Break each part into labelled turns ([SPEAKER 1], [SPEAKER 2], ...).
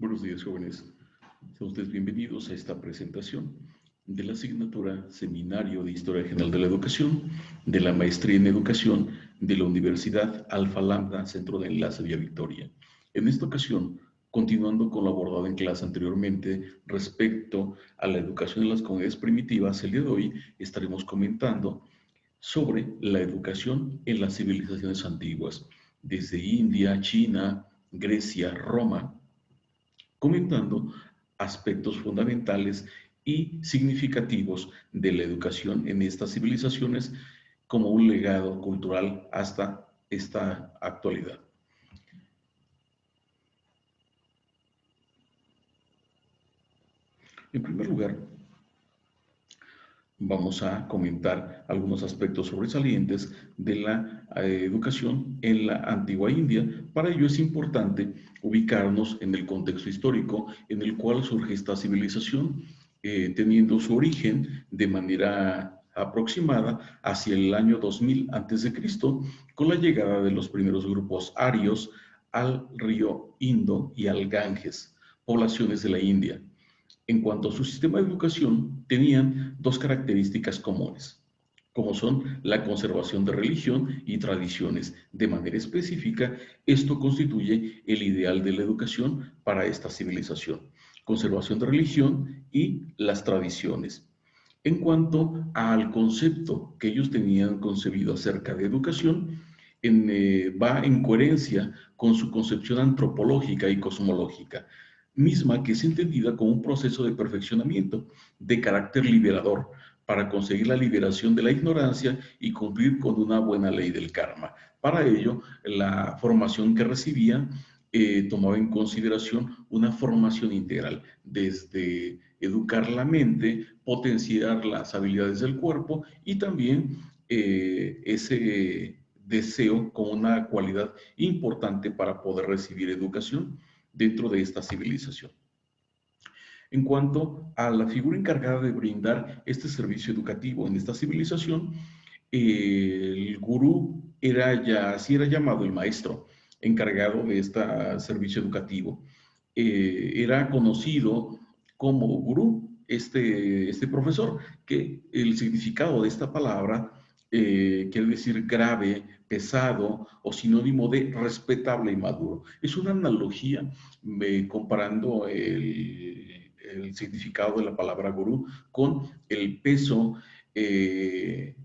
[SPEAKER 1] Buenos días, jóvenes. Sean ustedes bienvenidos a esta presentación de la asignatura Seminario de Historia General de la Educación de la Maestría en Educación de la Universidad Alfa Lambda, Centro de Enlace Vía Victoria. En esta ocasión, continuando con lo abordado en clase anteriormente respecto a la educación en las comunidades primitivas, el día de hoy estaremos comentando sobre la educación en las civilizaciones antiguas, desde India, China, Grecia, Roma, comentando aspectos fundamentales y significativos de la educación en estas civilizaciones como un legado cultural hasta esta actualidad. En primer lugar, vamos a comentar algunos aspectos sobresalientes de la educación en la antigua India. Para ello es importante ubicarnos en el contexto histórico en el cual surge esta civilización, teniendo su origen de manera aproximada hacia el año 2000 a.C., con la llegada de los primeros grupos arios al río Indo y al Ganges, poblaciones de la India. En cuanto a su sistema de educación, tenían dos características comunes, como son la conservación de religión y tradiciones. De manera específica, esto constituye el ideal de la educación para esta civilización: conservación de religión y las tradiciones. En cuanto al concepto que ellos tenían concebido acerca de educación, va en coherencia con su concepción antropológica y cosmológica, misma que es entendida como un proceso de perfeccionamiento de carácter liberador para conseguir la liberación de la ignorancia y cumplir con una buena ley del karma. Para ello, la formación que recibían tomaba en consideración una formación integral, desde educar la mente, potenciar las habilidades del cuerpo y también ese deseo como una cualidad importante para poder recibir educación dentro de esta civilización. En cuanto a la figura encargada de brindar este servicio educativo en esta civilización, el gurú así era llamado el maestro encargado de este servicio educativo. Era conocido como gurú, este profesor, que el significado de esta palabra quiere decir grave, pesado o sinónimo de respetable y maduro. Es una analogía comparando el significado de la palabra gurú con el peso, el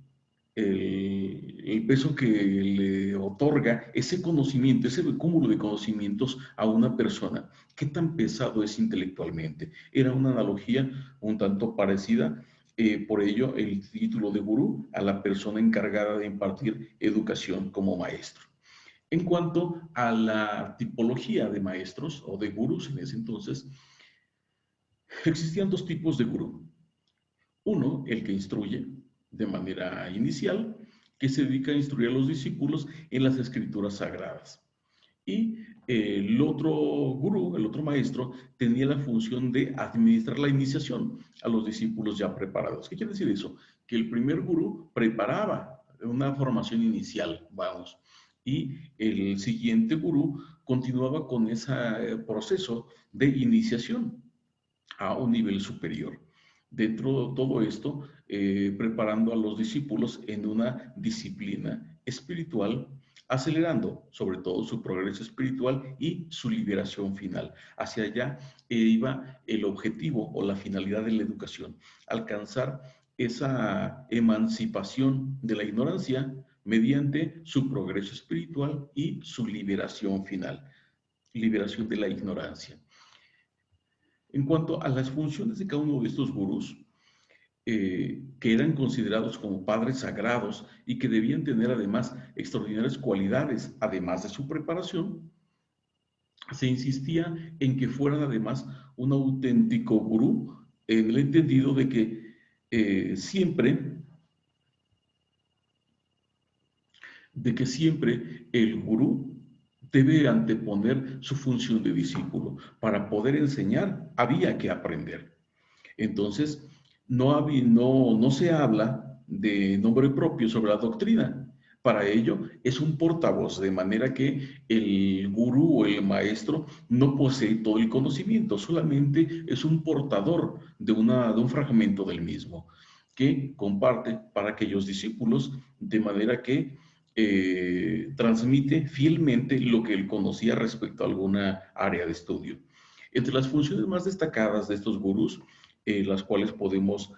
[SPEAKER 1] peso que le otorga ese conocimiento, ese cúmulo de conocimientos a una persona. ¿Qué tan pesado es intelectualmente? Era una analogía un tanto parecida. Por ello, el título de gurú a la persona encargada de impartir educación como maestro. En cuanto a la tipología de maestros o de gurús en ese entonces, existían dos tipos de gurú. Uno, el que instruye de manera inicial, que se dedica a instruir a los discípulos en las escrituras sagradas. Y el otro gurú, el otro maestro, tenía la función de administrar la iniciación a los discípulos ya preparados. ¿Qué quiere decir eso? Que el primer gurú preparaba una formación inicial, vamos, y el siguiente gurú continuaba con ese proceso de iniciación a un nivel superior. Dentro de todo esto, preparando a los discípulos en una disciplina espiritual, acelerando sobre todo su progreso espiritual y su liberación final. Hacia allá iba el objetivo o la finalidad de la educación: alcanzar esa emancipación de la ignorancia mediante su progreso espiritual y su liberación final, liberación de la ignorancia. En cuanto a las funciones de cada uno de estos gurús, que eran considerados como padres sagrados y que debían tener además extraordinarias cualidades, además de su preparación, se insistía en que fueran además un auténtico gurú, en el entendido de que siempre el gurú debe anteponer su función de discípulo. Para poder enseñar había que aprender. Entonces, no se habla de nombre propio sobre la doctrina. Para ello es un portavoz, de manera que el gurú o el maestro no posee todo el conocimiento, solamente es un portador de un fragmento del mismo que comparte para aquellos discípulos, de manera que transmite fielmente lo que él conocía respecto a alguna área de estudio. Entre las funciones más destacadas de estos gurús, las cuales podemos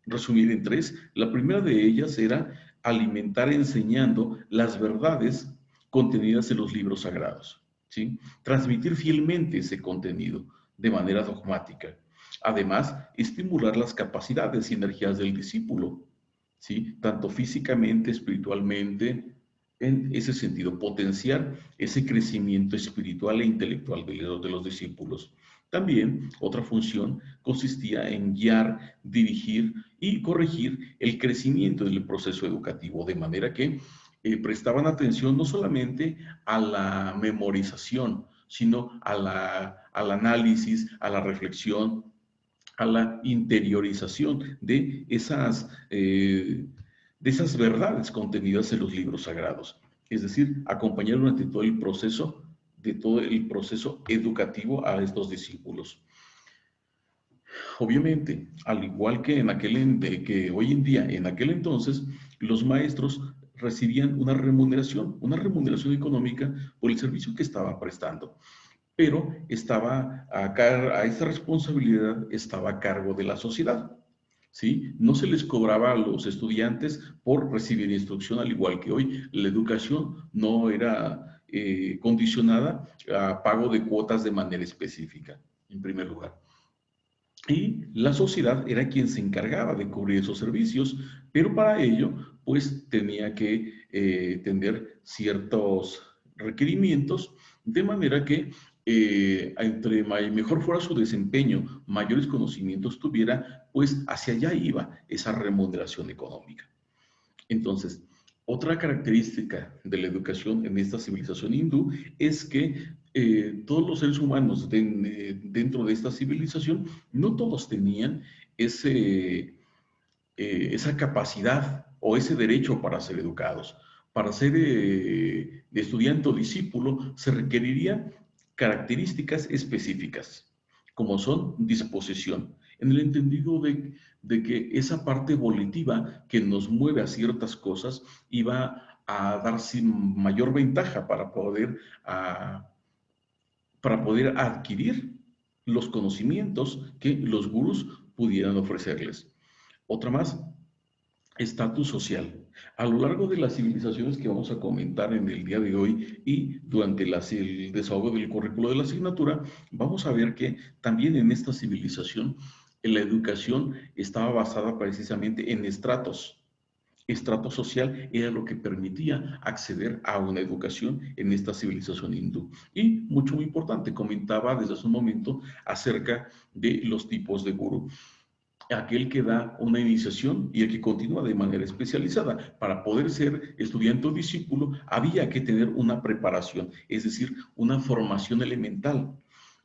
[SPEAKER 1] resumir en tres, la primera de ellas era alimentar enseñando las verdades contenidas en los libros sagrados, ¿sí? Transmitir fielmente ese contenido de manera dogmática. Además, estimular las capacidades y energías del discípulo, ¿sí? Tanto físicamente, espiritualmente, en ese sentido, potenciar ese crecimiento espiritual e intelectual de los discípulos. También otra función consistía en guiar, dirigir y corregir el crecimiento del proceso educativo, de manera que prestaban atención no solamente a la memorización, sino al análisis, a la reflexión, a la interiorización de esas verdades contenidas en los libros sagrados. Es decir, acompañar durante todo el proceso educativo a estos discípulos. Obviamente, al igual que que hoy en día, en aquel entonces, los maestros recibían una remuneración económica por el servicio que estaban prestando, pero a esta responsabilidad estaba a cargo de la sociedad, ¿sí? No se les cobraba a los estudiantes por recibir instrucción, al igual que hoy. La educación no era condicionada a pago de cuotas de manera específica, en primer lugar. Y la sociedad era quien se encargaba de cubrir esos servicios, pero para ello, pues tenía que tener ciertos requerimientos, de manera que entre mejor fuera su desempeño, mayores conocimientos tuviera, pues hacia allá iba esa remuneración económica. Entonces, otra característica de la educación en esta civilización hindú es que todos los seres humanos dentro de esta civilización, no todos tenían esa capacidad o ese derecho para ser educados. Para ser de estudiante o discípulo se requerirían características específicas, como son disposición, en el entendido de que esa parte volitiva que nos mueve a ciertas cosas iba a dar mayor ventaja para poder adquirir los conocimientos que los gurús pudieran ofrecerles. Otra más, estatus social. A lo largo de las civilizaciones que vamos a comentar en el día de hoy y durante el desahogo del currículo de la asignatura, vamos a ver que también en esta civilización la educación estaba basada precisamente en estratos. Estrato social era lo que permitía acceder a una educación en esta civilización hindú. Y mucho muy importante, comentaba desde hace un momento acerca de los tipos de gurú, aquel que da una iniciación y el que continúa de manera especializada. Para poder ser estudiante o discípulo había que tener una preparación, es decir, una formación elemental,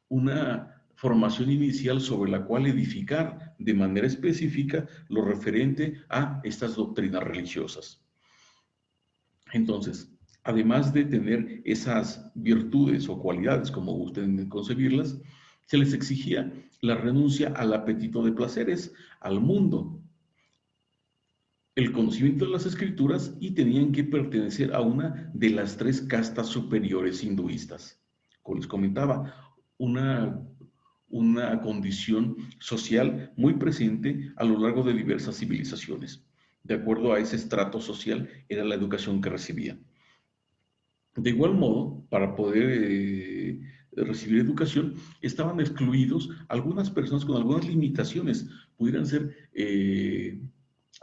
[SPEAKER 1] una formación inicial sobre la cual edificar de manera específica lo referente a estas doctrinas religiosas. Entonces, además de tener esas virtudes o cualidades, como gusten concebirlas, se les exigía la renuncia al apetito de placeres, al mundo, el conocimiento de las escrituras y tenían que pertenecer a una de las tres castas superiores hinduistas. Como les comentaba, una, una condición social muy presente a lo largo de diversas civilizaciones. De acuerdo a ese estrato social era la educación que recibían. De igual modo, para poder recibir educación, estaban excluidos algunas personas con algunas limitaciones, pudieran ser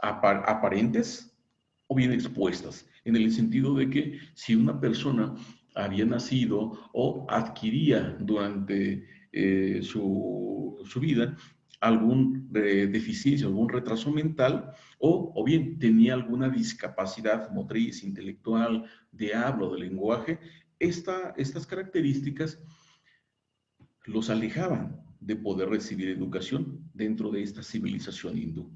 [SPEAKER 1] aparentes o bien expuestas, en el sentido de que si una persona había nacido o adquiría durante su vida algún deficiencia, algún retraso mental, o bien tenía alguna discapacidad motriz, intelectual, de habla o de lenguaje, estas características los alejaban de poder recibir educación dentro de esta civilización hindú.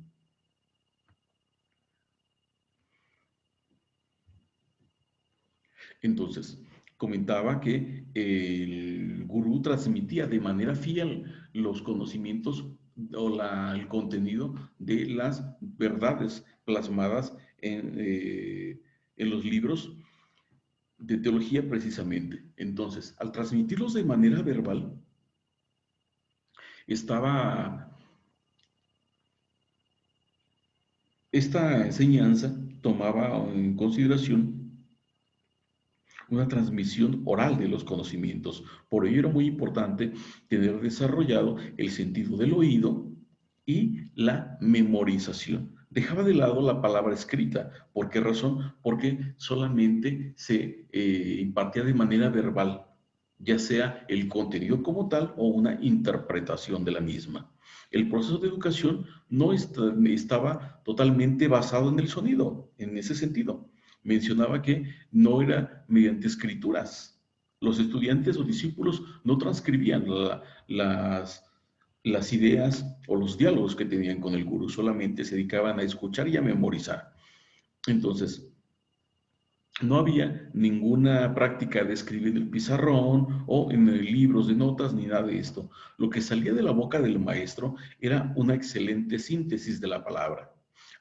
[SPEAKER 1] Entonces, comentaba que el gurú transmitía de manera fiel los conocimientos o el contenido de las verdades plasmadas en los libros de teología precisamente. Entonces, al transmitirlos de manera verbal, estaba esta enseñanza tomaba en consideración una transmisión oral de los conocimientos. Por ello era muy importante tener desarrollado el sentido del oído y la memorización. Dejaba de lado la palabra escrita. ¿Por qué razón? Porque solamente se impartía de manera verbal, ya sea el contenido como tal o una interpretación de la misma. El proceso de educación no estaba totalmente basado en el sonido, en ese sentido. Mencionaba que no era mediante escrituras. Los estudiantes o discípulos no transcribían las ideas o los diálogos que tenían con el gurú, solamente se dedicaban a escuchar y a memorizar. Entonces, no había ninguna práctica de escribir en el pizarrón o en libros de notas ni nada de esto. Lo que salía de la boca del maestro era una excelente síntesis de la palabra,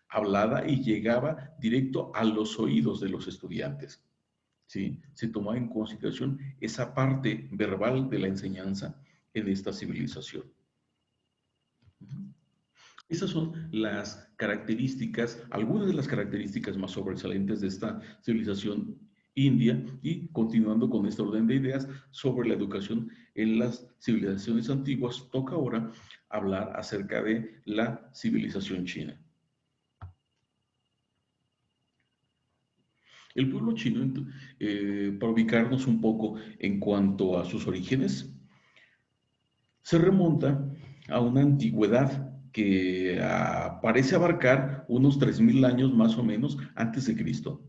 [SPEAKER 1] hablada y llegaba directo a los oídos de los estudiantes. ¿Sí? Se tomaba en consideración esa parte verbal de la enseñanza en esta civilización. Esas son las características, algunas de las características más sobresalientes de esta civilización india y continuando con este orden de ideas sobre la educación en las civilizaciones antiguas, toca ahora hablar acerca de la civilización china. El pueblo chino, para ubicarnos un poco en cuanto a sus orígenes, se remonta a una antigüedad que parece abarcar unos 3000 años más o menos antes de Cristo.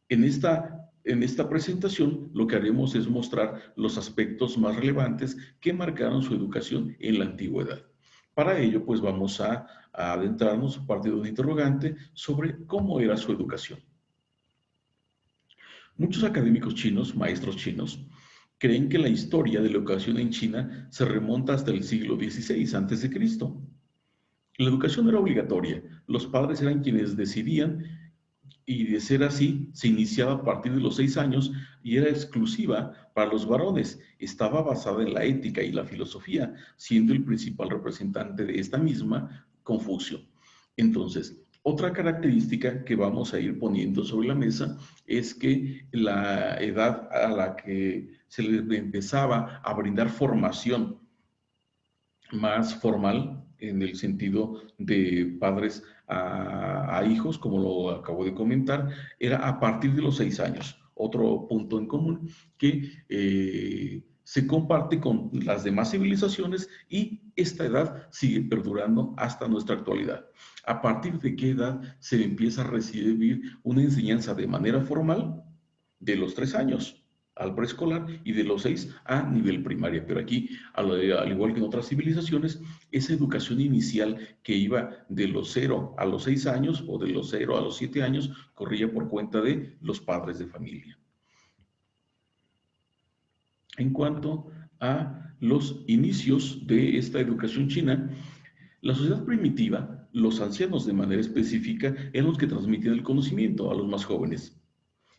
[SPEAKER 1] En esta presentación lo que haremos es mostrar los aspectos más relevantes que marcaron su educación en la antigüedad. Para ello, pues vamos a adentrarnos a partir de un interrogante sobre cómo era su educación. Muchos académicos chinos, maestros chinos, creen que la historia de la educación en China se remonta hasta el siglo XVI a.C. La educación era obligatoria, los padres eran quienes decidían y de ser así se iniciaba a partir de los 6 años y era exclusiva para los varones. Estaba basada en la ética y la filosofía, siendo el principal representante de esta misma Confucio. Entonces, otra característica que vamos a ir poniendo sobre la mesa es que la edad a la que se le empezaba a brindar formación más formal en el sentido de padres a hijos, como lo acabo de comentar, era a partir de los 6 años. Otro punto en común que se comparte con las demás civilizaciones y esta edad sigue perdurando hasta nuestra actualidad. ¿A partir de qué edad se empieza a recibir una enseñanza de manera formal? De los 3 años al preescolar y de los 6 a nivel primaria. Pero aquí, al igual que en otras civilizaciones, esa educación inicial que iba de los 0 a los 6 años o de los 0 a los 7 años corría por cuenta de los padres de familia. En cuanto a los inicios de esta educación china, la sociedad primitiva, los ancianos de manera específica, eran los que transmitían el conocimiento a los más jóvenes.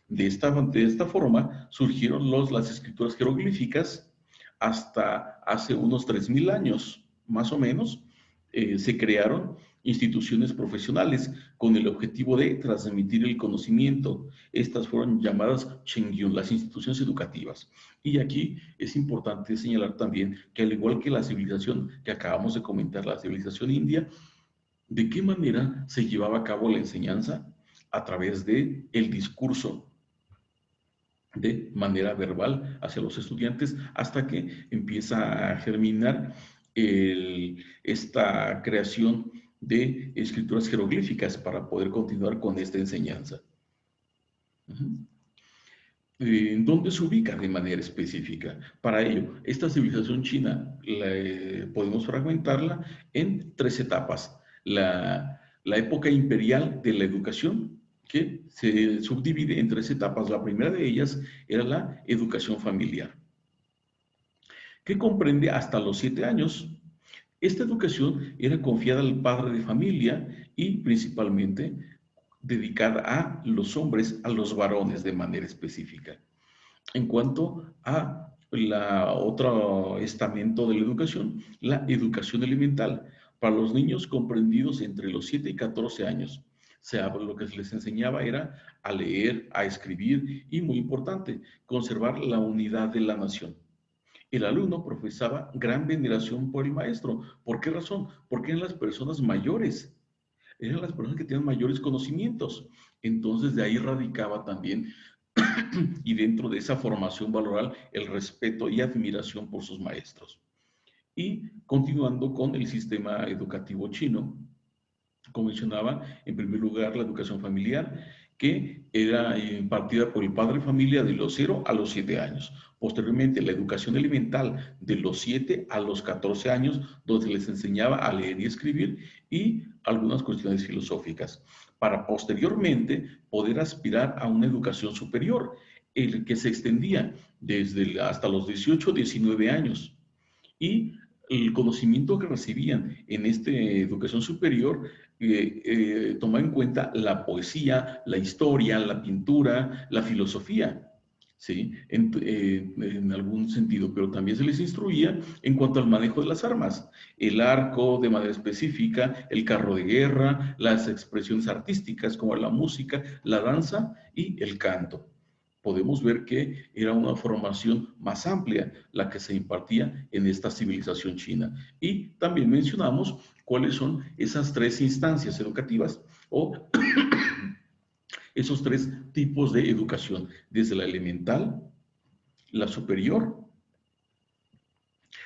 [SPEAKER 1] De esta forma surgieron las escrituras jeroglíficas hasta hace unos 3000 años, más o menos. Se crearon instituciones profesionales con el objetivo de transmitir el conocimiento. Estas fueron llamadas Chengyun, las instituciones educativas. Y aquí es importante señalar también que al igual que la civilización que acabamos de comentar, la civilización india, ¿de qué manera se llevaba a cabo la enseñanza? A través de el discurso de manera verbal hacia los estudiantes hasta que empieza a germinar esta creación de escrituras jeroglíficas para poder continuar con esta enseñanza. ¿En dónde se ubica de manera específica? Para ello, esta civilización china podemos fragmentarla en 3 etapas. La época imperial de la educación, que se subdivide en 3 etapas. La primera de ellas era la educación familiar, que comprende hasta los 7 años. Esta educación era confiada al padre de familia y principalmente dedicada a los hombres, a los varones de manera específica. En cuanto a la otro estamento de la educación elemental, para los niños comprendidos entre los 7 y 14 años. Lo que se les enseñaba era a leer, a escribir y, muy importante, conservar la unidad de la nación. El alumno profesaba gran veneración por el maestro. ¿Por qué razón? Porque eran las personas mayores, eran las personas que tenían mayores conocimientos. Entonces de ahí radicaba también, y dentro de esa formación valoral, el respeto y admiración por sus maestros. Y continuando con el sistema educativo chino, como mencionaba, en primer lugar la educación familiar, que era impartida por el padre de familia de los 0 a los 7 años. Posteriormente, la educación elemental de los 7 a los 14 años, donde les enseñaba a leer y escribir y algunas cuestiones filosóficas, para posteriormente poder aspirar a una educación superior, el que se extendía desde hasta los 18 o 19 años. Y el conocimiento que recibían en esta educación superior toma en cuenta la poesía, la historia, la pintura, la filosofía, ¿sí? En algún sentido, pero también se les instruía en cuanto al manejo de las armas, el arco de manera específica, el carro de guerra, las expresiones artísticas como la música, la danza y el canto. Podemos ver que era una formación más amplia la que se impartía en esta civilización china. Y también mencionamos cuáles son esas 3 instancias educativas o esos 3 tipos de educación, desde la elemental, la superior,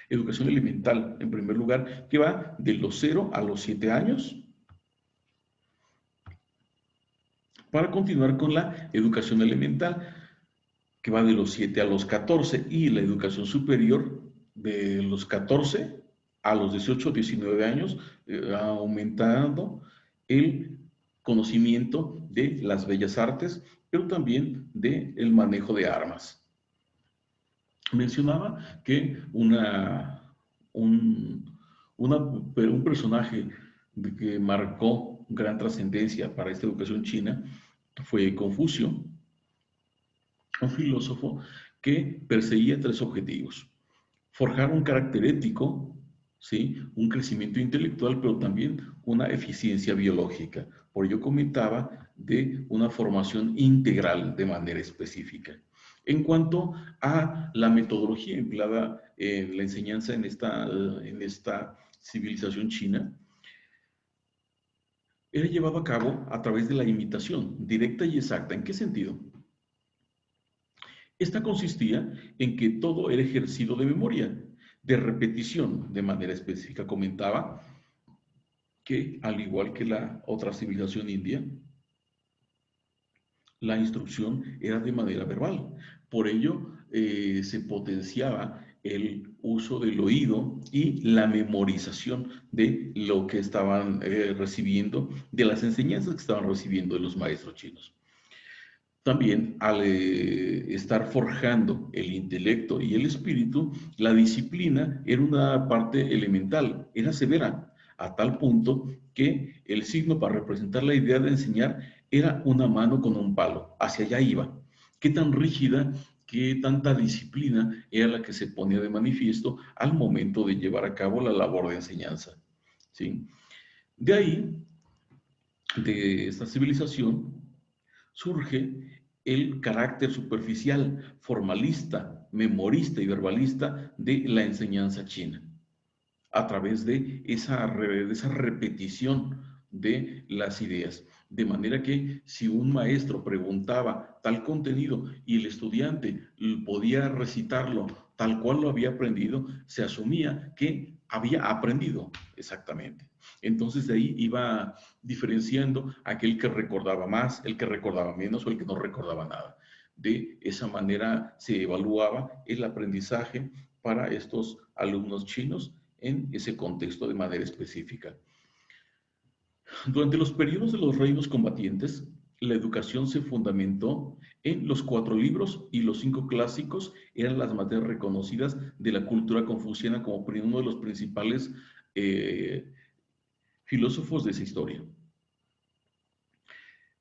[SPEAKER 1] educación elemental, en primer lugar, que va de los 0 a los 7 años, para continuar con la educación elemental, que va de los 7 a los 14, y la educación superior de los 14 a los 18 o 19 años, aumentando el conocimiento de las bellas artes, pero también del manejo de armas. Mencionaba que un personaje que marcó gran trascendencia para esta educación china fue Confucio, un filósofo que perseguía 3 objetivos: forjar un carácter ético, ¿sí? Un crecimiento intelectual, pero también una eficiencia biológica. Por ello comentaba de una formación integral de manera específica. En cuanto a la metodología empleada en la enseñanza en esta civilización china, era llevado a cabo a través de la imitación directa y exacta. ¿En qué sentido? Esta consistía en que todo era ejercido de memoria, de repetición de manera específica. Comentaba que, al igual que la otra civilización india, la instrucción era de manera verbal. Por ello, se potenciaba el uso del oído y la memorización de lo que estaban recibiendo, de las enseñanzas que estaban recibiendo de los maestros chinos. También, al estar forjando el intelecto y el espíritu, la disciplina era una parte elemental, era severa, a tal punto que el signo para representar la idea de enseñar era una mano con un palo, hacia allá iba. Qué tan rígida, qué tanta disciplina era la que se ponía de manifiesto al momento de llevar a cabo la labor de enseñanza, ¿sí? De ahí, de esta civilización, surge el carácter superficial, formalista, memorista y verbalista de la enseñanza china, a través de esa repetición de las ideas. De manera que si un maestro preguntaba tal contenido y el estudiante podía recitarlo tal cual lo había aprendido, se asumía que había aprendido exactamente. Entonces de ahí iba diferenciando aquel que recordaba más, el que recordaba menos o el que no recordaba nada. De esa manera se evaluaba el aprendizaje para estos alumnos chinos en ese contexto de manera específica. Durante los periodos de los reinos combatientes, la educación se fundamentó en los 4 libros y los 5 clásicos eran las materias reconocidas de la cultura confuciana como uno de los principales eh, filósofos de esa historia.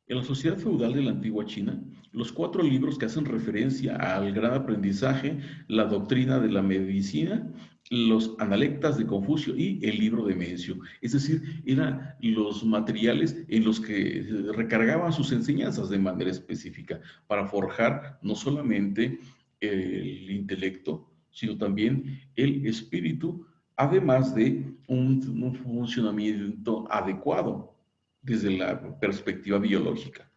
[SPEAKER 1] En la sociedad feudal de la antigua China, los 4 libros que hacen referencia al gran aprendizaje, la doctrina de la medicina, los analectas de Confucio y el libro de Mencio. Es decir, eran los materiales en los que recargaban sus enseñanzas de manera específica para forjar no solamente el intelecto, sino también el espíritu, además de un funcionamiento adecuado desde la perspectiva biológica.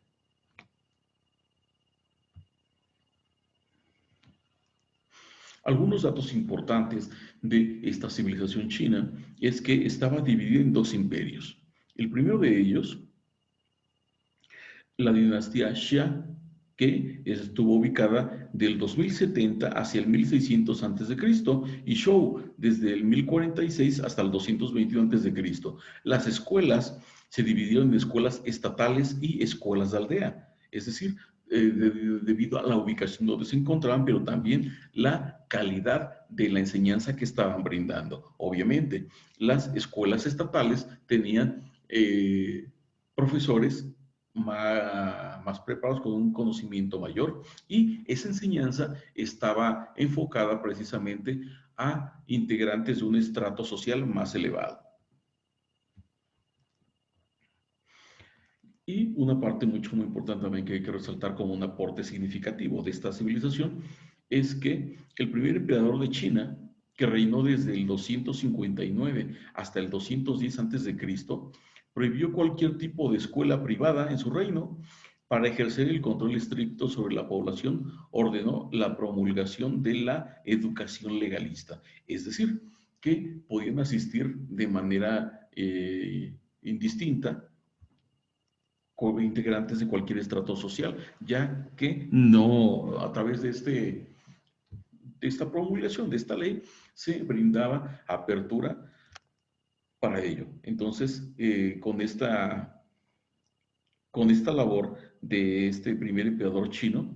[SPEAKER 1] Algunos datos importantes de esta civilización china es que estaba dividida en 2 imperios. El primero de ellos, la dinastía Xia, que estuvo ubicada del 2070 hacia el 1600 a.C., y Zhou desde el 1046 hasta el 221 a.C. Las escuelas se dividieron en escuelas estatales y escuelas de aldea, es decir, debido a la ubicación donde se encontraban, pero también la calidad de la enseñanza que estaban brindando. Obviamente, las escuelas estatales tenían profesores más preparados con un conocimiento mayor, y esa enseñanza estaba enfocada precisamente a integrantes de un estrato social más elevado. Y una parte muy importante también que hay que resaltar como un aporte significativo de esta civilización es que el primer emperador de China, que reinó desde el 259 hasta el 210 a.C., prohibió cualquier tipo de escuela privada en su reino. Para ejercer el control estricto sobre la población, ordenó la promulgación de la educación legalista, es decir, que podían asistir de manera indistinta integrantes de cualquier estrato social, ya que no, a través de esta promulgación, de esta ley, se brindaba apertura para ello. Entonces, con esta labor de este primer emperador chino,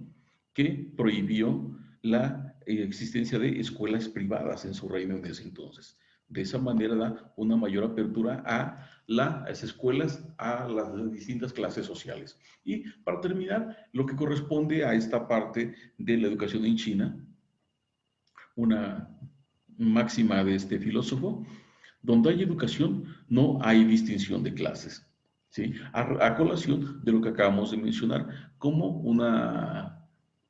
[SPEAKER 1] que prohibió la existencia de escuelas privadas en su reino en ese entonces. De esa manera da una mayor apertura a las escuelas, a las distintas clases sociales. Y para terminar, lo que corresponde a esta parte de la educación en China, una máxima de este filósofo: donde hay educación, no hay distinción de clases. ¿Sí? A colación de lo que acabamos de mencionar como una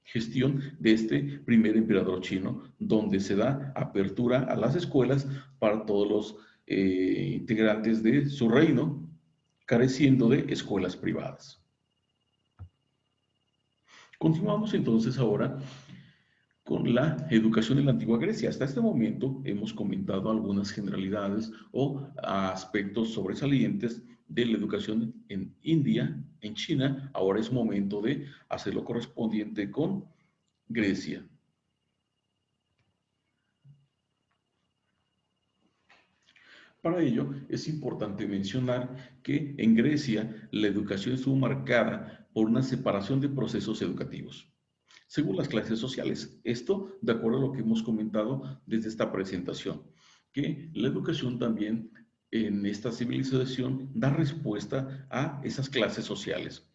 [SPEAKER 1] gestión de este primer emperador chino, donde se da apertura a las escuelas para todos los integrantes de su reino, careciendo de escuelas privadas. Continuamos entonces ahora con la educación en la antigua Grecia. Hasta este momento hemos comentado algunas generalidades o aspectos sobresalientes de la educación en India, en China. Ahora es momento de hacer lo correspondiente con Grecia. Para ello, es importante mencionar que en Grecia la educación estuvo marcada por una separación de procesos educativos según las clases sociales. Esto de acuerdo a lo que hemos comentado desde esta presentación, que la educación también en esta civilización da respuesta a esas clases sociales,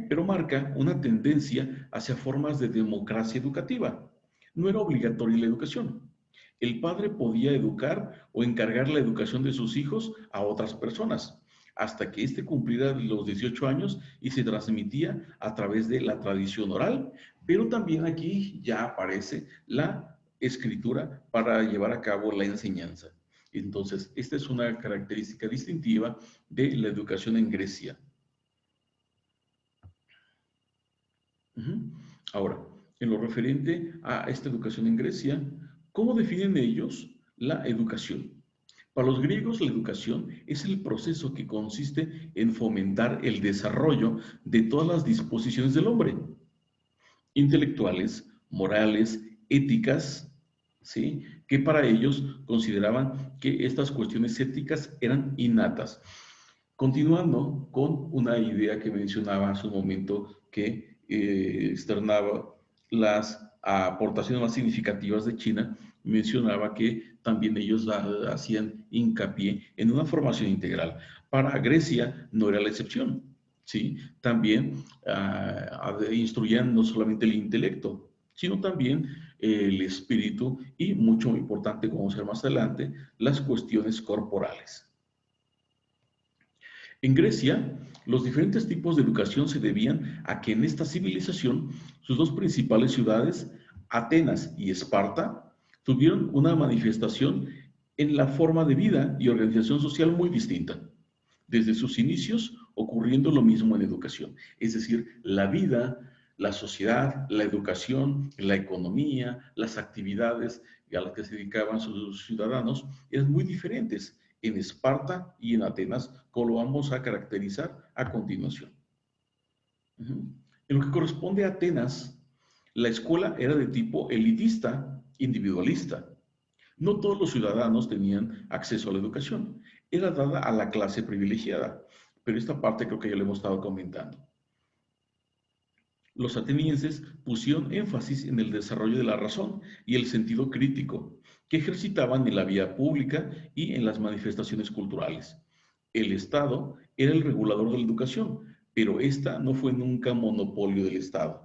[SPEAKER 1] pero marca una tendencia hacia formas de democracia educativa. No era obligatoria la educación. El padre podía educar o encargar la educación de sus hijos a otras personas, hasta que éste cumpliera los 18 años, y se transmitía a través de la tradición oral, pero también aquí ya aparece la escritura para llevar a cabo la enseñanza. Entonces, esta es una característica distintiva de la educación en Grecia. Ahora, en lo referente a esta educación en Grecia, ¿cómo definen ellos la educación? Para los griegos, la educación es el proceso que consiste en fomentar el desarrollo de todas las disposiciones del hombre, intelectuales, morales, éticas, ¿sí? Que para ellos consideraban que estas cuestiones éticas eran innatas. Continuando con una idea que mencionaba hace un momento que externaba las aportaciones más significativas de China, mencionaba que también ellos hacían hincapié en una formación integral. Para Grecia no era la excepción, ¿sí? También instruían no solamente el intelecto, sino también el espíritu y, mucho muy importante, como vamos a ver más adelante, las cuestiones corporales. En Grecia, los diferentes tipos de educación se debían a que en esta civilización sus dos principales ciudades, Atenas y Esparta, tuvieron una manifestación en la forma de vida y organización social muy distinta. Desde sus inicios ocurriendo lo mismo en educación, es decir, la vida, la sociedad, la educación, la economía, las actividades a las que se dedicaban sus ciudadanos eran muy diferentes en Esparta y en Atenas, como lo vamos a caracterizar a continuación. En lo que corresponde a Atenas, la escuela era de tipo elitista, individualista. No todos los ciudadanos tenían acceso a la educación. Era dada a la clase privilegiada, pero esta parte creo que ya lo hemos estado comentando. Los atenienses pusieron énfasis en el desarrollo de la razón y el sentido crítico, que ejercitaban en la vía pública y en las manifestaciones culturales. El Estado era el regulador de la educación, pero esta no fue nunca monopolio del Estado.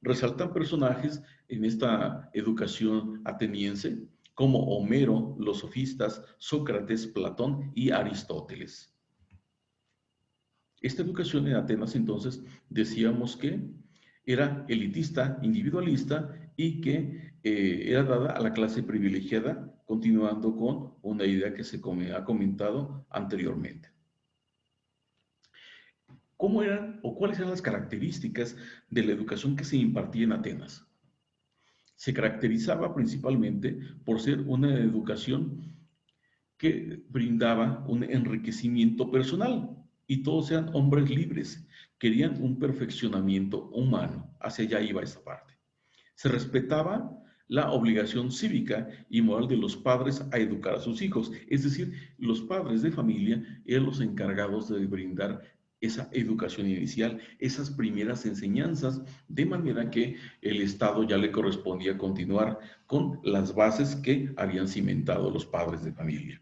[SPEAKER 1] Resaltan personajes en esta educación ateniense como Homero, los sofistas, Sócrates, Platón y Aristóteles. Esta educación en Atenas entonces decíamos que era elitista, individualista y que era dada a la clase privilegiada, continuando con una idea que se ha comentado anteriormente. ¿Cómo eran o cuáles eran las características de la educación que se impartía en Atenas? Se caracterizaba principalmente por ser una educación que brindaba un enriquecimiento personal y todos eran hombres libres, querían un perfeccionamiento humano, hacia allá iba esta parte. Se respetaba la obligación cívica y moral de los padres a educar a sus hijos, es decir, los padres de familia eran los encargados de brindar esa educación inicial, esas primeras enseñanzas, de manera que el Estado ya le correspondía continuar con las bases que habían cimentado los padres de familia.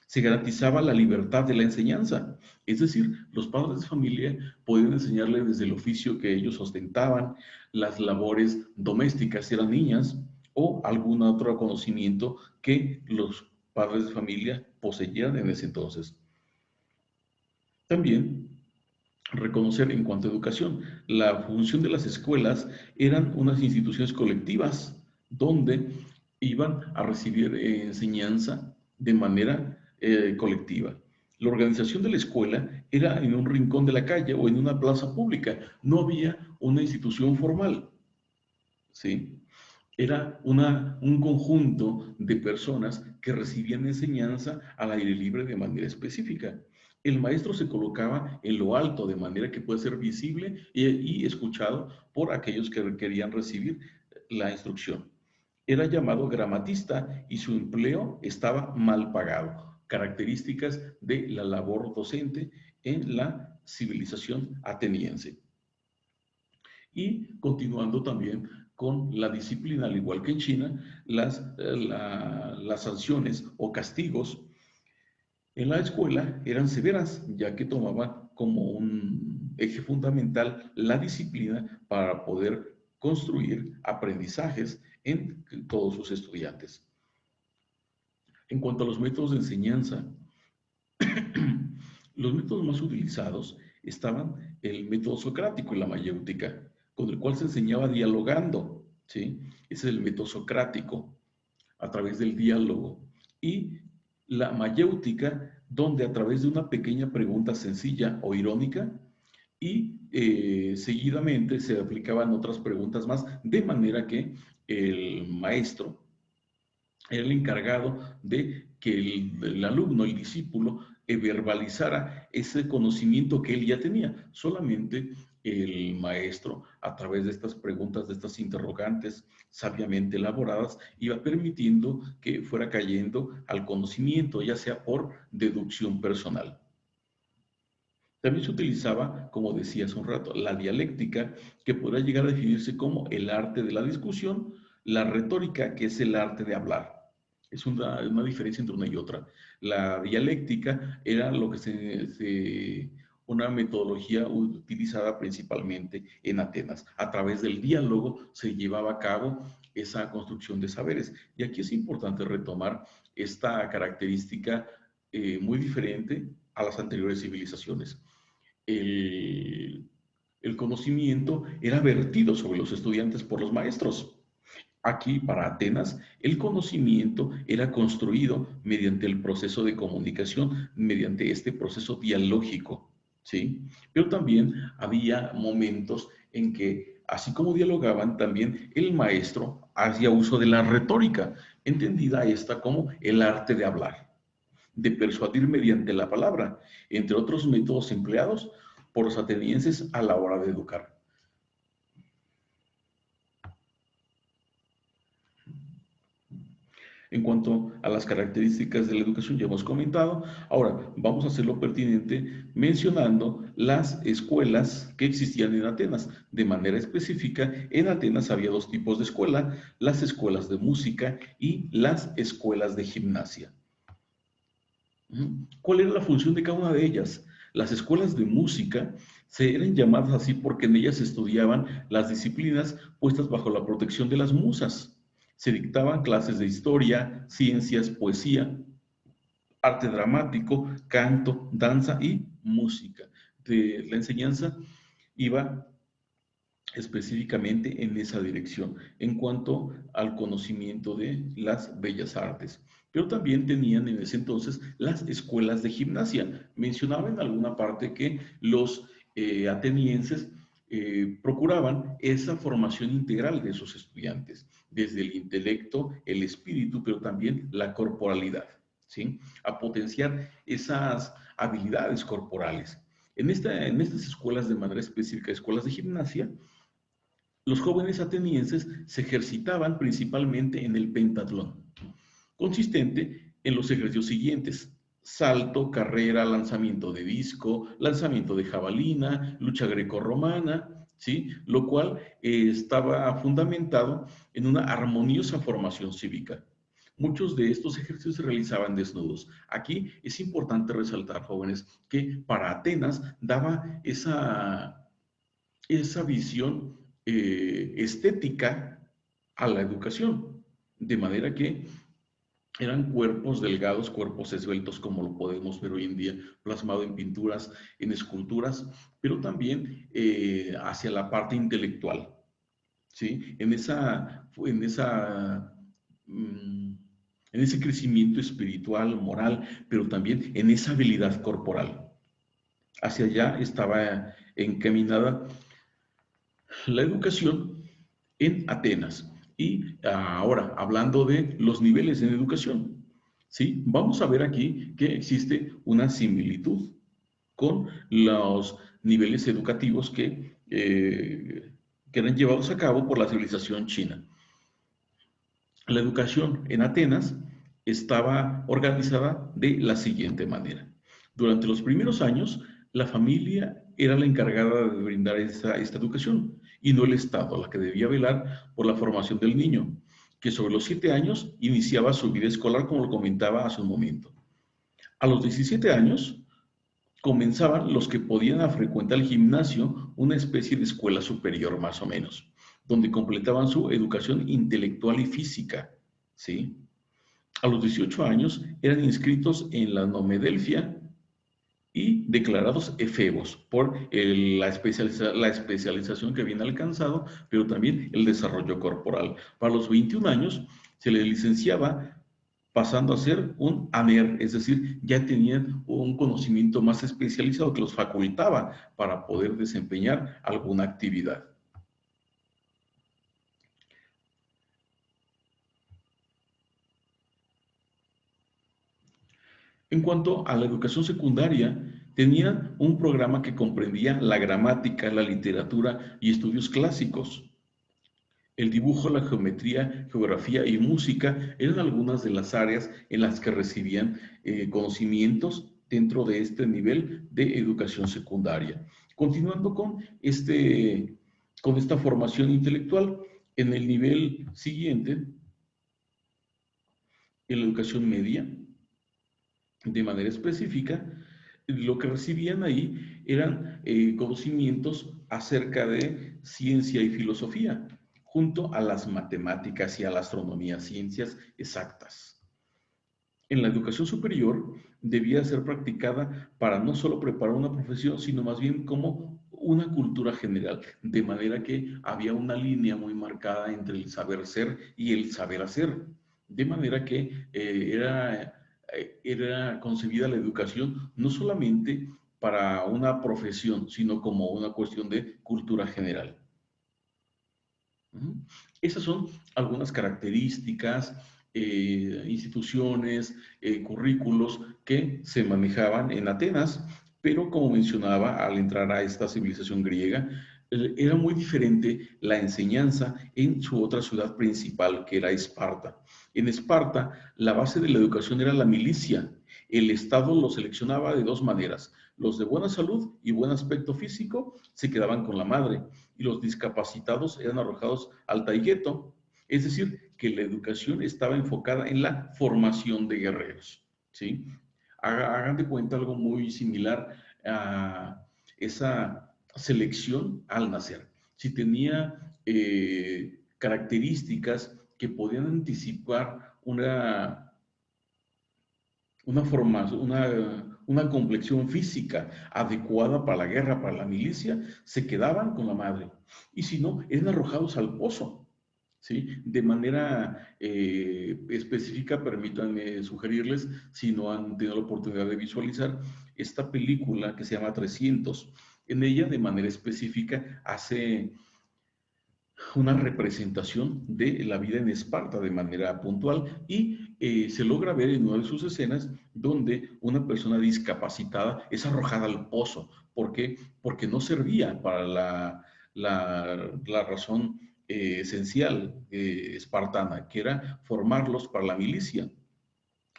[SPEAKER 1] Se garantizaba la libertad de la enseñanza, es decir, los padres de familia podían enseñarle desde el oficio que ellos ostentaban, las labores domésticas si eran niñas o algún otro conocimiento que los padres de familia poseían en ese entonces. También reconocer en cuanto a educación, la función de las escuelas eran unas instituciones colectivas donde iban a recibir enseñanza de manera colectiva. La organización de la escuela era en un rincón de la calle o en una plaza pública, no había una institución formal, ¿sí? Era un conjunto de personas que recibían enseñanza al aire libre de manera específica. El maestro se colocaba en lo alto de manera que puede ser visible y escuchado por aquellos que querían recibir la instrucción. Era llamado gramatista y su empleo estaba mal pagado. Características de la labor docente en la civilización ateniense. Y continuando también con la disciplina, al igual que en China, las sanciones o castigos en la escuela eran severas, ya que tomaban como un eje fundamental la disciplina para poder construir aprendizajes en todos sus estudiantes. En cuanto a los métodos de enseñanza, los métodos más utilizados estaban el método socrático y la mayéutica, con el cual se enseñaba dialogando, ¿sí? Ese es el método socrático, a través del diálogo. Y la mayéutica, donde a través de una pequeña pregunta sencilla o irónica, y seguidamente se aplicaban otras preguntas más, de manera que el maestro era el encargado de que el alumno, el discípulo, verbalizara ese conocimiento que él ya tenía. Solamente el maestro, a través de estas preguntas, de estas interrogantes sabiamente elaboradas, iba permitiendo que fuera cayendo al conocimiento, ya sea por deducción personal. También se utilizaba, como decía hace un rato, la dialéctica, que podrá llegar a definirse como el arte de la discusión, la retórica, que es el arte de hablar. Es una diferencia entre una y otra. La dialéctica era lo que una metodología utilizada principalmente en Atenas. A través del diálogo se llevaba a cabo esa construcción de saberes. Y aquí es importante retomar esta característica muy diferente a las anteriores civilizaciones. El, el conocimiento era vertido sobre los estudiantes por los maestros. Aquí, para Atenas, el conocimiento era construido mediante el proceso de comunicación, mediante este proceso dialógico, ¿sí? Pero también había momentos en que, así como dialogaban, también el maestro hacía uso de la retórica, entendida esta como el arte de hablar, de persuadir mediante la palabra, entre otros métodos empleados por los atenienses a la hora de educar. En cuanto a las características de la educación, ya hemos comentado. Ahora, vamos a hacerlo pertinente mencionando las escuelas que existían en Atenas. De manera específica, en Atenas había dos tipos de escuela, las escuelas de música y las escuelas de gimnasia. ¿Cuál era la función de cada una de ellas? Las escuelas de música se eran llamadas así porque en ellas se estudiaban las disciplinas puestas bajo la protección de las musas. Se dictaban clases de historia, ciencias, poesía, arte dramático, canto, danza y música. La enseñanza iba específicamente en esa dirección en cuanto al conocimiento de las bellas artes. Pero también tenían en ese entonces las escuelas de gimnasia. Mencionaba en alguna parte que los atenienses procuraban esa formación integral de sus estudiantes, desde el intelecto, el espíritu, pero también la corporalidad, ¿sí? A potenciar esas habilidades corporales. En estas escuelas de manera específica, escuelas de gimnasia, los jóvenes atenienses se ejercitaban principalmente en el pentatlón, consistente en los ejercicios siguientes: salto, carrera, lanzamiento de disco, lanzamiento de jabalina, lucha grecorromana, ¿sí? Lo cual estaba fundamentado en una armoniosa formación cívica. Muchos de estos ejercicios se realizaban desnudos. Aquí es importante resaltar, jóvenes, que para Atenas daba esa visión estética a la educación, de manera que eran cuerpos delgados, cuerpos esbeltos, como lo podemos ver hoy en día, plasmado en pinturas, en esculturas, pero también hacia la parte intelectual, ¿sí? Mm, en ese crecimiento espiritual, moral, pero también en esa habilidad corporal. Hacia allá estaba encaminada la educación en Atenas. Y ahora, hablando de los niveles en educación, ¿sí? Vamos a ver aquí que existe una similitud con los niveles educativos que eran llevados a cabo por la civilización china. La educación en Atenas estaba organizada de la siguiente manera. Durante los primeros años, la familia era la encargada de brindar esta educación y no el Estado, la que debía velar por la formación del niño, que sobre los 7 años iniciaba su vida escolar, como lo comentaba hace un momento. A los 17 años comenzaban los que podían a frecuentar el gimnasio, una especie de escuela superior más o menos, donde completaban su educación intelectual y física, ¿sí? A los 18 años eran inscritos en la Nomedelfia y declarados efebos por la especialización que habían alcanzado, pero también el desarrollo corporal. Para los 21 años se les licenciaba pasando a ser un AMER, es decir, ya tenían un conocimiento más especializado que los facultaba para poder desempeñar alguna actividad. En cuanto a la educación secundaria, tenían un programa que comprendía la gramática, la literatura y estudios clásicos. El dibujo, la geometría, geografía y música eran algunas de las áreas en las que recibían conocimientos dentro de este nivel de educación secundaria. Continuando con esta formación intelectual, en el nivel siguiente, en la educación media, de manera específica, lo que recibían ahí eran conocimientos acerca de ciencia y filosofía, junto a las matemáticas y a la astronomía, ciencias exactas. En la educación superior debía ser practicada para no solo preparar una profesión, sino más bien como una cultura general, de manera que había una línea muy marcada entre el saber ser y el saber hacer, de manera que era concebida la educación no solamente para una profesión, sino como una cuestión de cultura general. Esas son algunas características, instituciones, currículos que se manejaban en Atenas, pero como mencionaba, al entrar a esta civilización griega, era muy diferente la enseñanza en su otra ciudad principal, que era Esparta. En Esparta, la base de la educación era la milicia. El Estado lo seleccionaba de dos maneras. Los de buena salud y buen aspecto físico se quedaban con la madre y los discapacitados eran arrojados al taigueto, es decir, que la educación estaba enfocada en la formación de guerreros, ¿sí? Hagan de cuenta algo muy similar a esa selección al nacer. Si tenía características que podían anticipar una complexión física adecuada para la guerra, para la milicia, se quedaban con la madre. Y si no, eran arrojados al pozo. ¿Sí? De manera específica, permítanme sugerirles, si no han tenido la oportunidad de visualizar, esta película que se llama 300. En ella, de manera específica, hace una representación de la vida en Esparta de manera puntual y se logra ver en una de sus escenas donde una persona discapacitada es arrojada al pozo. ¿Por qué? Porque no servía para la razón esencial espartana, que era formarlos para la milicia.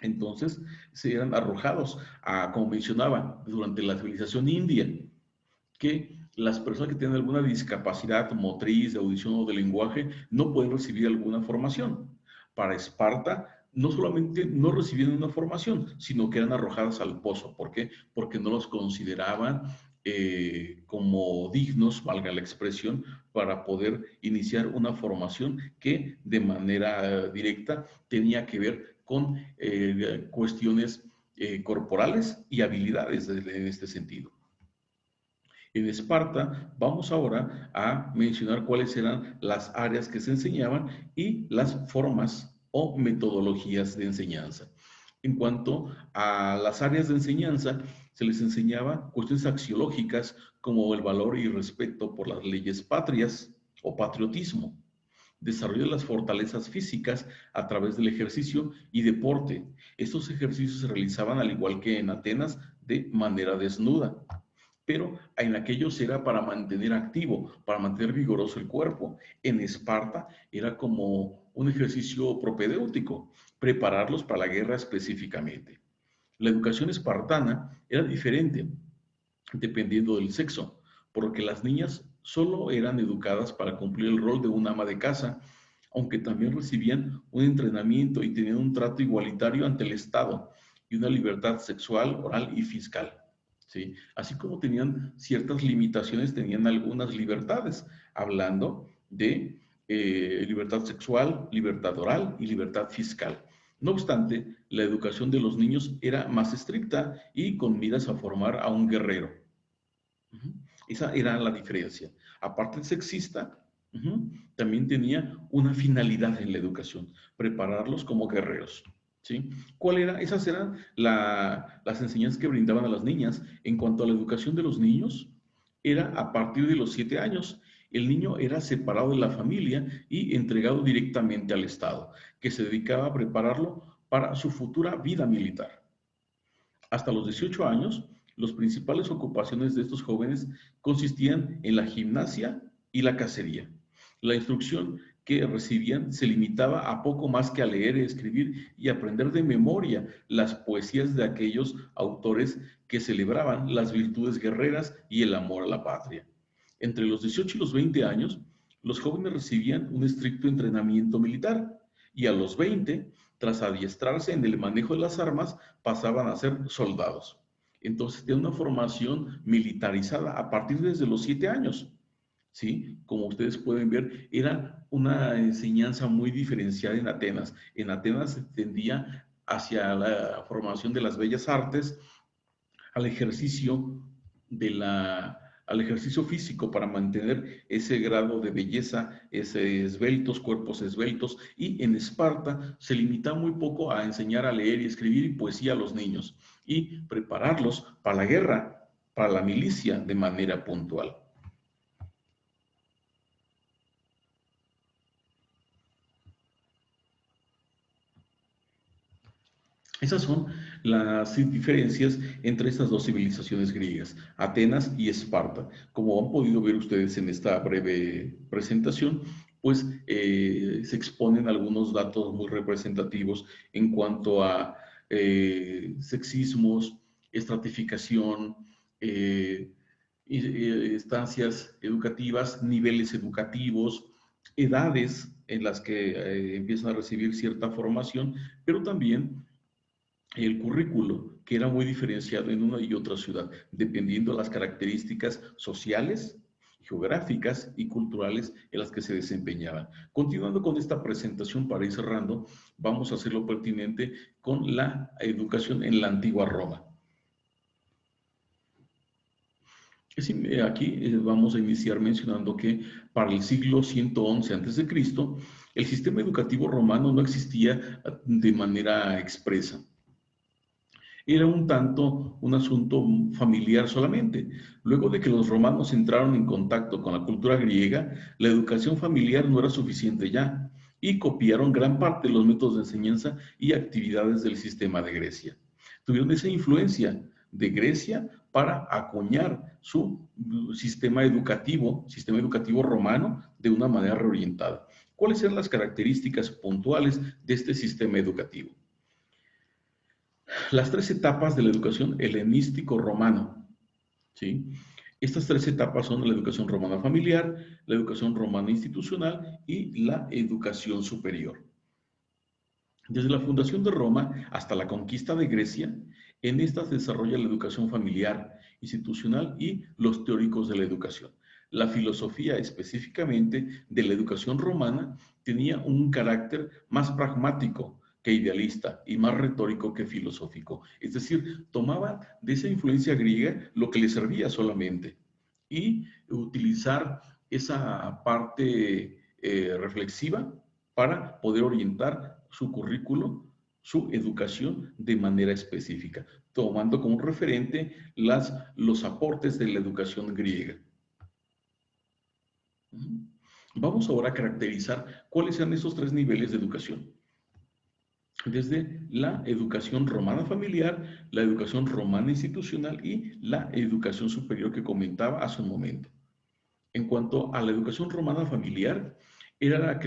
[SPEAKER 1] Entonces se eran arrojados a, como mencionaba, durante la civilización india, que las personas que tienen alguna discapacidad motriz, de audición o de lenguaje no pueden recibir alguna formación. Para Esparta, no solamente no recibían una formación, sino que eran arrojadas al pozo. ¿Por qué? Porque no los consideraban como dignos, valga la expresión, para poder iniciar una formación que de manera directa tenía que ver con cuestiones corporales y habilidades en este sentido. En Esparta vamos ahora a mencionar cuáles eran las áreas que se enseñaban y las formas o metodologías de enseñanza. En cuanto a las áreas de enseñanza, se les enseñaba cuestiones axiológicas como el valor y respeto por las leyes patrias o patriotismo, desarrollo de las fortalezas físicas a través del ejercicio y deporte. Estos ejercicios se realizaban, al igual que en Atenas, de manera desnuda, pero en aquellos era para mantener activo, para mantener vigoroso el cuerpo. En Esparta era como un ejercicio propedéutico, prepararlos para la guerra específicamente. La educación espartana era diferente dependiendo del sexo, porque las niñas solo eran educadas para cumplir el rol de una ama de casa, aunque también recibían un entrenamiento y tenían un trato igualitario ante el Estado y una libertad sexual, oral y fiscal. ¿Sí? Así como tenían ciertas limitaciones, tenían algunas libertades, hablando de libertad sexual, libertad oral y libertad fiscal. No obstante, la educación de los niños era más estricta y con miras a formar a un guerrero. Esa era la diferencia. Aparte sexista, también tenía una finalidad en la educación, prepararlos como guerreros. ¿Sí? ¿Cuál era? Esas eran las enseñanzas que brindaban a las niñas. En cuanto a la educación de los niños, era a partir de los 7 años. El niño era separado de la familia y entregado directamente al Estado, que se dedicaba a prepararlo para su futura vida militar. Hasta los 18 años, las principales ocupaciones de estos jóvenes consistían en la gimnasia y la cacería. La instrucción que recibían se limitaba a poco más que a leer, escribir y aprender de memoria las poesías de aquellos autores que celebraban las virtudes guerreras y el amor a la patria. Entre los 18 y los 20 años, los jóvenes recibían un estricto entrenamiento militar y a los 20, tras adiestrarse en el manejo de las armas, pasaban a ser soldados. Entonces, tiene una formación militarizada a partir desde los 7 años. ¿Sí? Como ustedes pueden ver, era una enseñanza muy diferenciada en Atenas. En Atenas se tendía hacia la formación de las bellas artes, al ejercicio al ejercicio físico para mantener ese grado de belleza, ese esbeltos, cuerpos esbeltos, y en Esparta se limita muy poco a enseñar a leer y escribir y poesía a los niños y prepararlos para la guerra, para la milicia de manera puntual. Esas son las diferencias entre estas dos civilizaciones griegas, Atenas y Esparta. Como han podido ver ustedes en esta breve presentación, pues se exponen algunos datos muy representativos en cuanto a sexismos, estratificación, eh, estancias educativas, niveles educativos, edades en las que empiezan a recibir cierta formación, pero también el currículo, que era muy diferenciado en una y otra ciudad, dependiendo de las características sociales, geográficas y culturales en las que se desempeñaban. Continuando con esta presentación para ir cerrando, vamos a hacer lo pertinente con la educación en la antigua Roma. Aquí vamos a iniciar mencionando que para el siglo 111 a.C., el sistema educativo romano no existía de manera expresa. Era un tanto un asunto familiar solamente. Luego de que los romanos entraron en contacto con la cultura griega, la educación familiar no era suficiente ya y copiaron gran parte de los métodos de enseñanza y actividades del sistema de Grecia. Tuvieron esa influencia de Grecia para acuñar su sistema educativo romano de una manera reorientada. ¿Cuáles eran las características puntuales de este sistema educativo? Las tres etapas de la educación helenístico-romana, ¿sí? Estas tres etapas son la educación romana familiar, la educación romana institucional y la educación superior. Desde la fundación de Roma hasta la conquista de Grecia, en esta se desarrolla la educación familiar, institucional y los teóricos de la educación. La filosofía específicamente de la educación romana tenía un carácter más pragmático que idealista y más retórico que filosófico. Es decir, tomaba de esa influencia griega lo que le servía solamente y utilizar esa parte reflexiva para poder orientar su currículo, su educación de manera específica, tomando como referente los aportes de la educación griega. Vamos ahora a caracterizar cuáles sean esos tres niveles de educación. Desde la educación romana familiar, la educación romana institucional y la educación superior que comentaba hace un momento. En cuanto a la educación romana familiar, era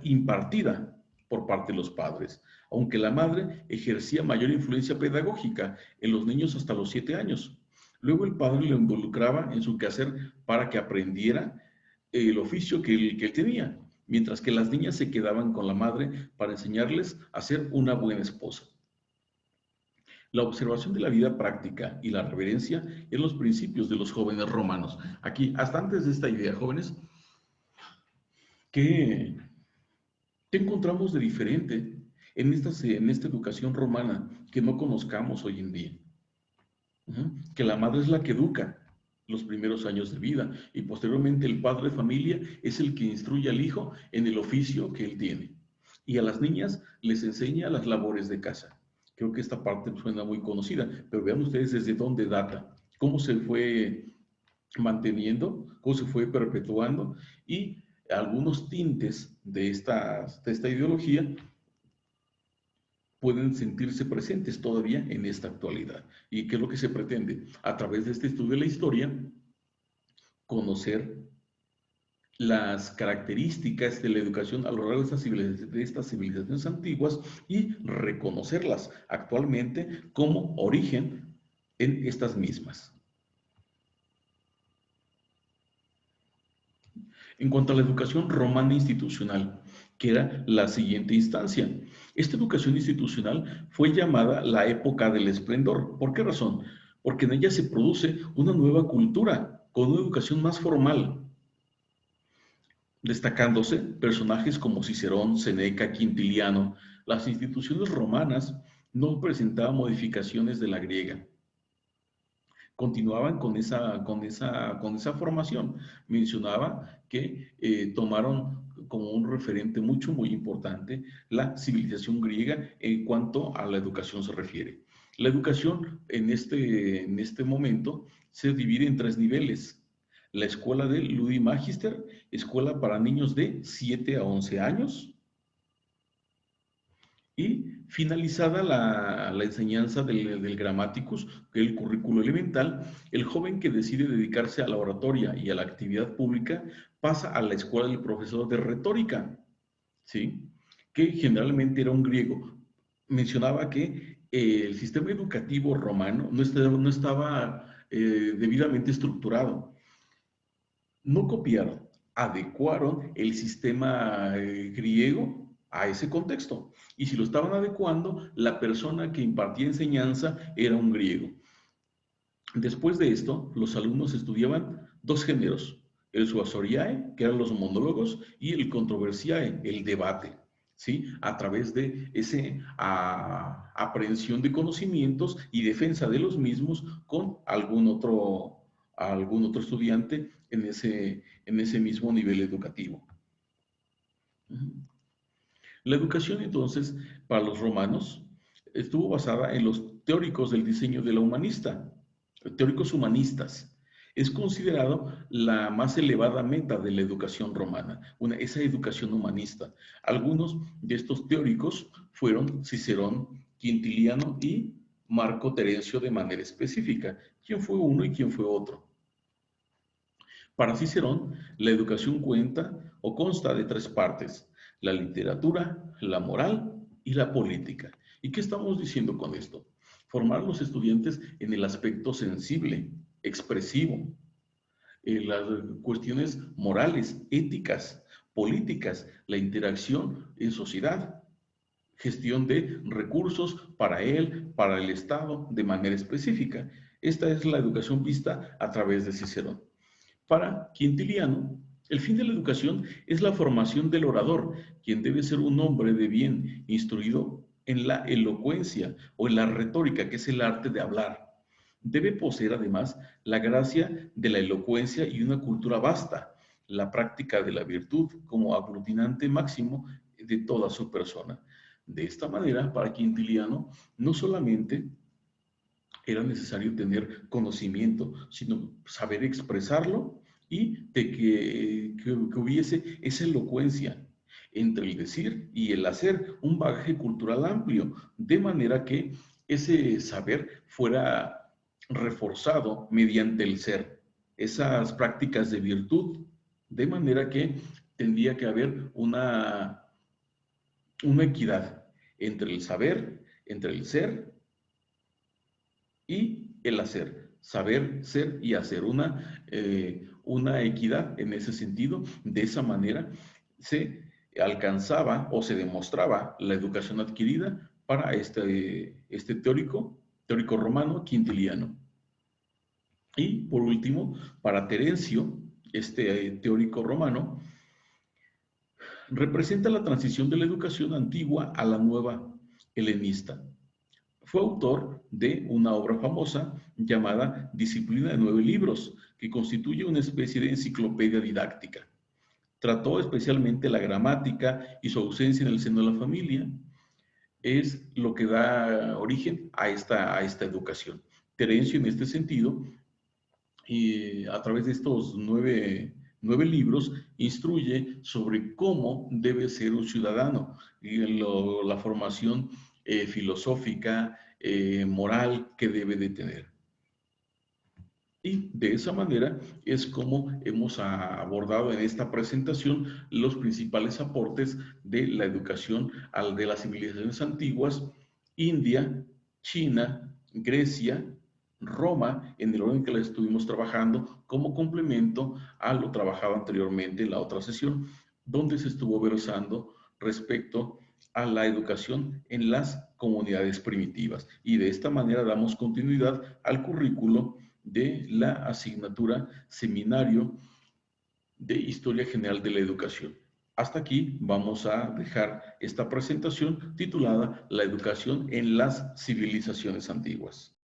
[SPEAKER 1] impartida por parte de los padres, aunque la madre ejercía mayor influencia pedagógica en los niños hasta los 7 años. Luego el padre lo involucraba en su quehacer para que aprendiera el oficio que él tenía, mientras que las niñas se quedaban con la madre para enseñarles a ser una buena esposa. La observación de la vida práctica y la reverencia en los principios de los jóvenes romanos. Aquí, hasta antes de esta idea, jóvenes, ¿qué, qué encontramos de diferente en esta educación romana que no conozcamos hoy en día? Que la madre es la que educa los primeros años de vida y posteriormente el padre de familia es el que instruye al hijo en el oficio que él tiene. Y a las niñas les enseña las labores de casa. Creo que esta parte suena muy conocida, pero vean ustedes desde dónde data, cómo se fue manteniendo, cómo se fue perpetuando y algunos tintes de esta ideología pueden sentirse presentes todavía en esta actualidad. ¿Y qué es lo que se pretende? A través de este estudio de la historia, conocer las características de la educación a lo largo de estas civilizaciones antiguas y reconocerlas actualmente como origen en estas mismas. En cuanto a la educación romana institucional, que era la siguiente instancia. Esta educación institucional fue llamada la época del esplendor. ¿Por qué razón? Porque en ella se produce una nueva cultura, con una educación más formal, destacándose personajes como Cicerón, Seneca, Quintiliano. Las instituciones romanas no presentaban modificaciones de la griega, continuaban con esa formación. Mencionaba que tomaron como un referente muy importante la civilización griega en cuanto a la educación se refiere. La educación en este momento se divide en 3 niveles. La escuela de Ludi Magister, escuela para niños de 7 a 11 años, y finalizada la enseñanza del Grammaticus, que es el currículo elemental, el joven que decide dedicarse a la oratoria y a la actividad pública pasa a la escuela del profesor de retórica, ¿sí? Que generalmente era un griego. Mencionaba que el sistema educativo romano no estaba debidamente estructurado. No copiaron, adecuaron el sistema griego a ese contexto. Y si lo estaban adecuando, la persona que impartía enseñanza era un griego. Después de esto, los alumnos estudiaban 2 géneros, el suasoriae, que eran los monólogos, y el controversiae, el debate, ¿sí? A través de esa aprehensión de conocimientos y defensa de los mismos con algún otro estudiante en ese mismo nivel educativo. La educación, entonces, para los romanos, estuvo basada en los teóricos del diseño de la humanista, teóricos humanistas. Es considerado la más elevada meta de la educación romana, esa educación humanista. Algunos de estos teóricos fueron Cicerón, Quintiliano y Marco Terencio de manera específica. ¿Quién fue uno y quién fue otro? Para Cicerón, la educación cuenta o consta de 3 partes: la literatura, la moral y la política. ¿Y qué estamos diciendo con esto? Formar a los estudiantes en el aspecto sensible, expresivo, en las cuestiones morales, éticas, políticas, la interacción en sociedad, gestión de recursos para él, para el Estado, de manera específica. Esta es la educación vista a través de Cicerón. Para Quintiliano, el fin de la educación es la formación del orador, quien debe ser un hombre de bien, instruido en la elocuencia o en la retórica, que es el arte de hablar. Debe poseer además la gracia de la elocuencia y una cultura vasta, la práctica de la virtud como aglutinante máximo de toda su persona. De esta manera, para Quintiliano, no solamente era necesario tener conocimiento, sino saber expresarlo y de que hubiese esa elocuencia entre el decir y el hacer, un bagaje cultural amplio, de manera que ese saber fuera reforzado mediante el ser, esas prácticas de virtud, de manera que tendría que haber una equidad entre el saber, entre el ser y el hacer, saber, ser y hacer una equidad en ese sentido. De esa manera se alcanzaba o se demostraba la educación adquirida para este teórico romano Quintiliano. Y por último, para Terencio, este teórico romano, representa la transición de la educación antigua a la nueva helenista. Fue autor de una obra famosa llamada Disciplina de 9 libros, que constituye una especie de enciclopedia didáctica. Trató especialmente la gramática y su ausencia en el seno de la familia. Es lo que da origen a esta educación. Terencio, en este sentido, a través de estos nueve libros, instruye sobre cómo debe ser un ciudadano y la formación filosófica, moral que debe de tener. Y de esa manera es como hemos abordado en esta presentación los principales aportes de la educación de las civilizaciones antiguas, India, China, Grecia, Roma, en el orden que la estuvimos trabajando, como complemento a lo trabajado anteriormente en la otra sesión, donde se estuvo versando respecto a la educación en las comunidades primitivas. Y de esta manera damos continuidad al currículo de la asignatura Seminario de Historia General de la Educación. Hasta aquí vamos a dejar esta presentación titulada La educación en las civilizaciones antiguas.